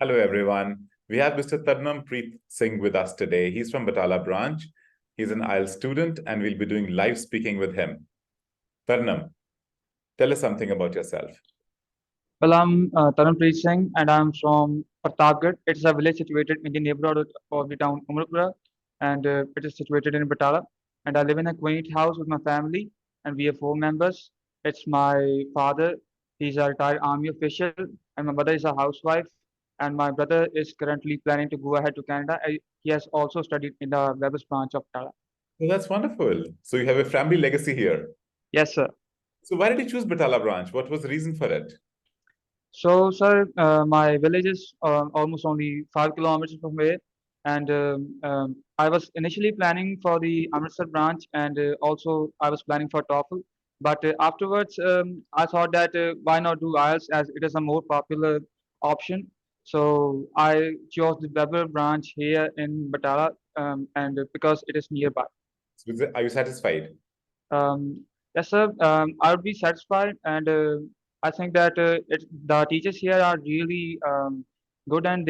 Hello, everyone. We have Mr. Tarmanpreet Singh with us today. He's from Batala branch. He's an IELTS student, and we'll be doing live speaking with him. Tarnam, tell us something about yourself. Well, I'm Tarmanpreet Singh, and I'm from Pratapgarh. It's a village situated in the neighborhood of the town Umarpura, and it is situated in Batala. And I live in a quaint house with my family, and we have four members. It's my father, he's a retired army official, and my mother is a housewife, and my brother is currently planning to go ahead to Canada. He has also studied in the Webberz branch of Batala. Oh, that's wonderful. So you have a family legacy here. Yes, sir. So why did you choose Batala branch? What was the reason for it? So, sir, my village is almost only 5 kilometers from here, and I was initially planning for the Amritsar branch, and also I was planning for TOEFL. But afterwards, I thought that why not do IELTS as it is a more popular option. So I chose the Webber branch here in Batala, and because it is nearby. Are you satisfied? Um, yes, sir. I would be satisfied, and I think that the teachers here are really good, and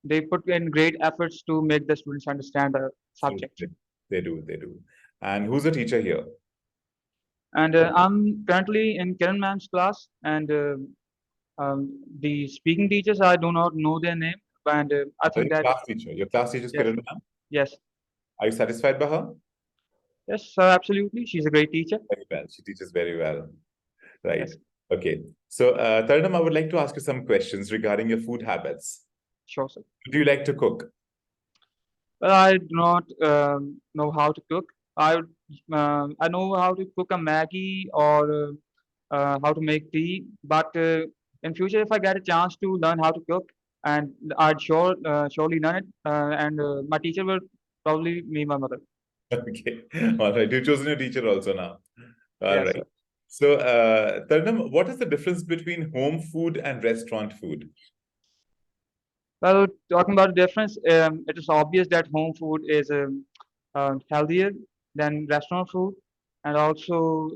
they put in great efforts to make the students understand the subject. Absolutely. They do, they do. And who's the teacher here? And I'm currently in Kiran ma'am's class, and the speaking teachers I do not know their name, and I Your think that class teacher. Your class teacher is yes, Kiran ma'am. yes, Are you satisfied by her? yes, sir, absolutely. She's a great teacher. Very well. She teaches very well. Right. Yes, Okay. So, Tarnam, I would like to ask you some questions regarding your food habits. sure, sir. Do you like to cook? Well, I do not know how to cook. I know how to cook a Maggie or how to make tea. But in future, if I get a chance to learn how to cook, and I'd surely learn it. And my teacher will probably be my mother. Okay. All right. You've chosen your teacher also now. All Yes, right. sir. So, Tarnam, what is the difference between home food and restaurant food? Well, talking about the difference, it is obvious that home food is healthier than restaurant food, and also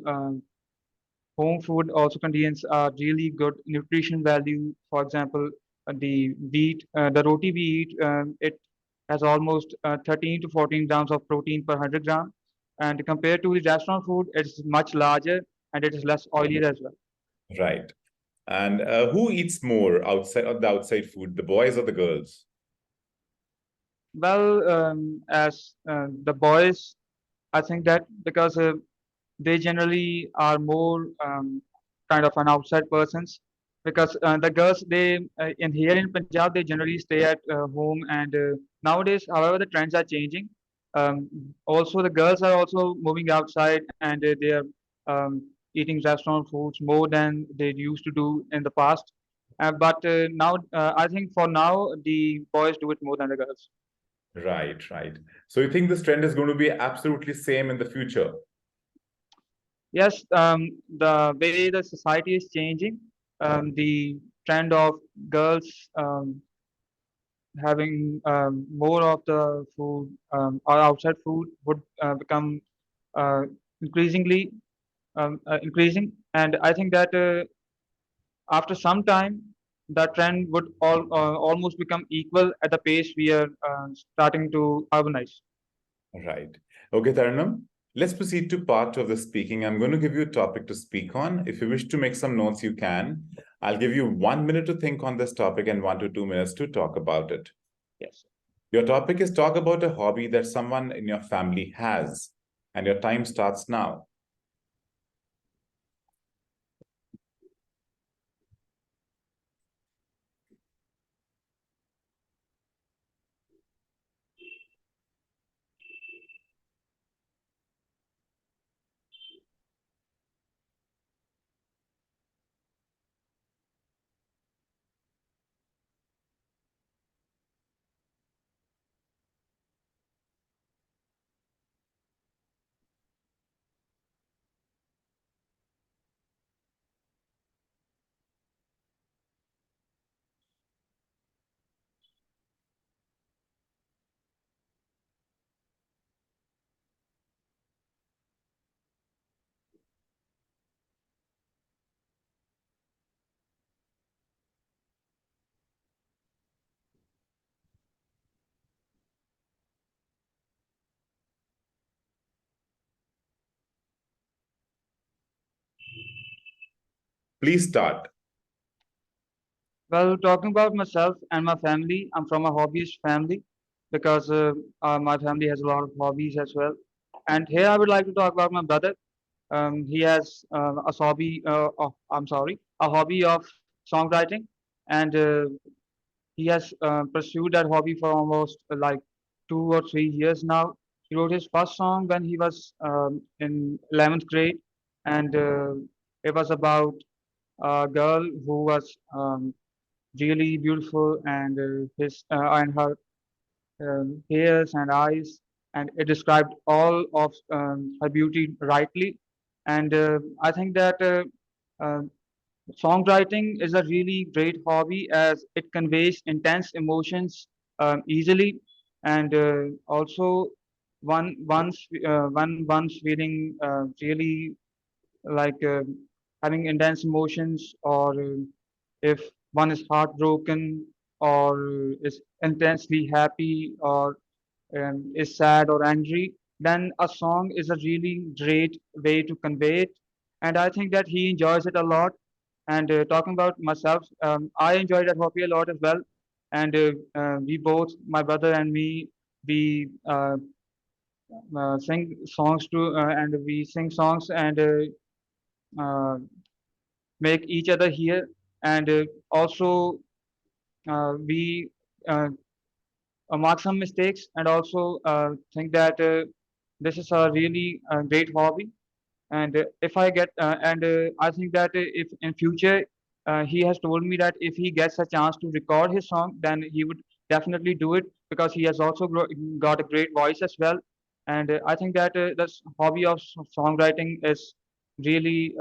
home food also contains really good nutrition value. For example, the wheat, the roti we eat, it has almost 13 to 14 grams of protein per 100 gram. And compared to the restaurant food, it's much larger and it is less oily as well. Right. And who eats more outside of the outside food, the boys or the girls? Well, as the boys, I think that because they generally are more kind of an outside persons because the girls they in here in Punjab they generally stay at home and nowadays however the trends are changing also the girls are also moving outside and they are eating restaurant foods more than they used to do in the past but now I think for now the boys do it more than the girls. Right, right. So you think this trend is going to be absolutely same in the future? Yes, the way the society is changing, the trend of girls having more of the food or outside food would become uh, increasingly increasing, and I think that after some time, the trend would almost become equal at the pace we are starting to urbanize. Right. Okay, Taranam, let's proceed to part two of the speaking. I'm going to give you a topic to speak on. If you wish to make some notes, you can. I'll give you 1 minute to think on this topic and 1 to 2 minutes to talk about it. Yes. Your topic is talk about a hobby that someone in your family has, and your time starts now. Please start. Well, talking about myself and my family, I'm from a hobbyist family because my family has a lot of hobbies as well. And here I would like to talk about my brother. He has a hobby of songwriting, and he has pursued that hobby for almost 2 or 3 years now. He wrote his first song when he was in 11th grade, and it was about a girl who was really beautiful, and his and her hairs and eyes, and it described all of her beauty rightly. And I think that uh, songwriting is a really great hobby as it conveys intense emotions easily, and also one one's feeling really like having intense emotions, or if one is heartbroken, or is intensely happy, or is sad or angry, then a song is a really great way to convey it. And I think that he enjoys it a lot. And talking about myself, I enjoy that hobby a lot as well. And we both, my brother and me, we sing songs too, and we sing songs and make each other hear. And also, we uh, mark some mistakes, and also think that this is a really great hobby. And if I get and I think that if in future he has told me that if he gets a chance to record his song, then he would definitely do it, because he has also got a great voice as well. And I think that this hobby of songwriting is really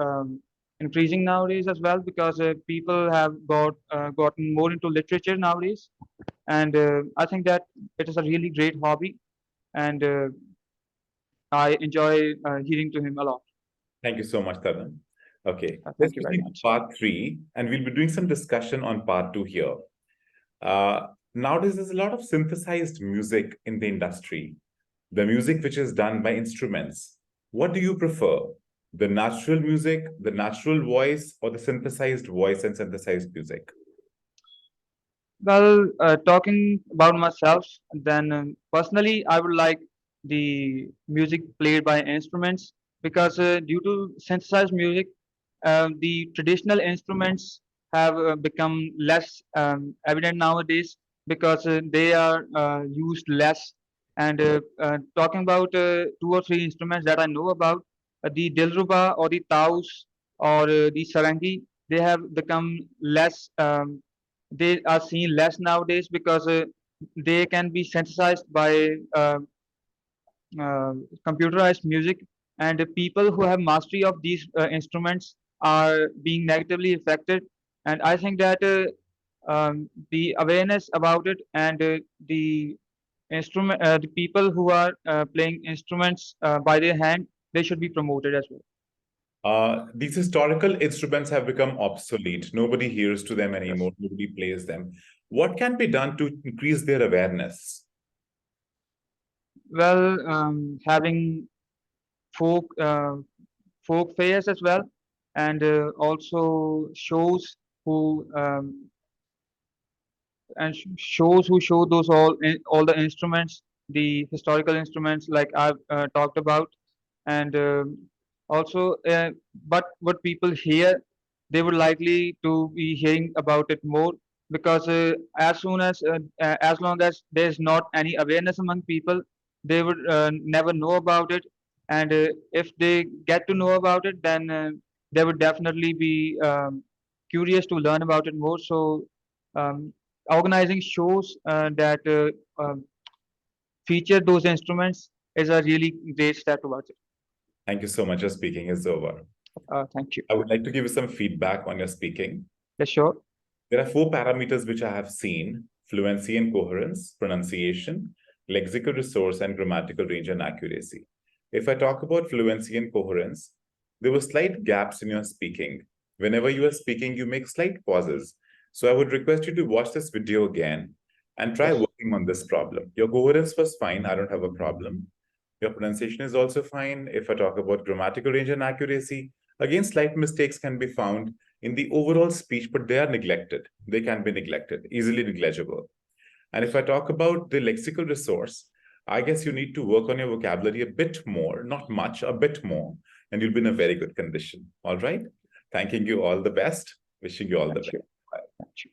increasing nowadays as well, because people have gotten more into literature nowadays. And I think that it is a really great hobby, and I enjoy hearing to him a lot. Thank you so much, Tarun. Okay, let's Thank you very proceed to much. part 3, and we'll be doing some discussion on part 2 here. Nowadays, there's a lot of synthesized music in the industry, the music which is done by instruments. What do you prefer? The natural music, the natural voice, or the synthesized voice and synthesized music? Well, talking about myself, then personally, I would like the music played by instruments, because due to synthesized music, the traditional instruments have become less evident nowadays, because they are used less. And talking about 2 or 3 instruments that I know about, the Dilruba or the Taus or the Sarangi, they have become less. They are seen less nowadays, because they can be synthesized by uh, computerized music, and the people who have mastery of these instruments are being negatively affected. And I think that the awareness about it, and the people who are playing instruments by their hand, they should be promoted as well. These historical instruments have become obsolete. Nobody hears to them Yes. anymore. Nobody plays them. What can be done to increase their awareness? Well, having folk folk fairs as well, and also shows who shows who show those all the instruments, the historical instruments like I've talked about. And also but what people hear, they would likely to be hearing about it more, because as long as there's not any awareness among people, they would never know about it. And if they get to know about it, then they would definitely be curious to learn about it more. So um, organizing shows that feature those instruments is a really great step towards it. Thank you so much. Your speaking is over. Thank you. I would like to give you some feedback on your speaking. Yeah, sure. There are 4 parameters which I have seen: fluency and coherence, pronunciation, lexical resource, and grammatical range and accuracy. If I talk about fluency and coherence, there were slight gaps in your speaking. Whenever you are speaking, you make slight pauses. So I would request you to watch this video again and try Yes. working on this problem. Your coherence was fine. I don't have a problem. Your pronunciation is also fine. If I talk about grammatical range and accuracy, again, slight mistakes can be found. in the overall speech, but they are neglected. They can be neglected, easily negligible. And if I talk about the lexical resource, I guess you need to work on your vocabulary a bit more, not much, a bit more, and you'll be in a very good condition. All right. Thanking you all the best. Wishing you all the best. Thank you.